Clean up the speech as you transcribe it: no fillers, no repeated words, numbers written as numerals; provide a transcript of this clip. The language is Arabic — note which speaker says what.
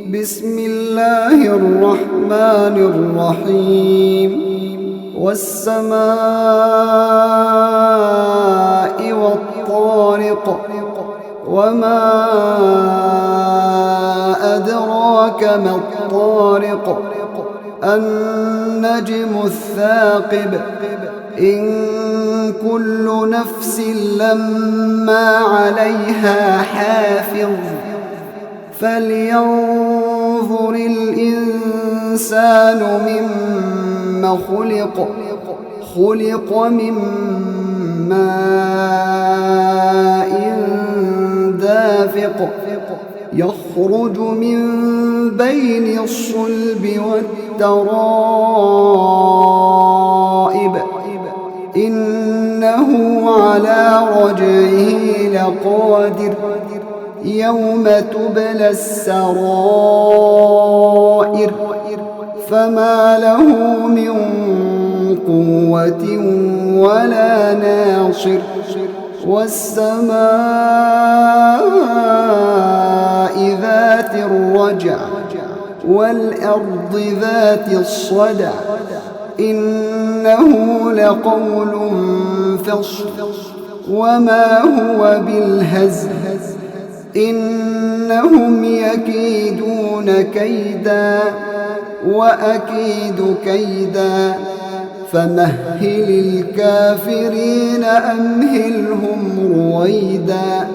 Speaker 1: بسم الله الرحمن الرحيم والسماء والطارق وما أدراك ما الطارق النجم الثاقب إن كل نفس لما عليها حافظ فلينظر الإنسان مما خلق من ماء دافق يخرج من بين الصلب والترائب إنه على رجعه لقادر يوم تبلى السرائر فما له من قوة ولا ناصر والسماء ذات الرجع والأرض ذات الصدع إنه لقول فصل وما هو بالهزل إنهم يكيدون كيدا وأكيد كيدا فمهل الكافرين أمهلهم رويدا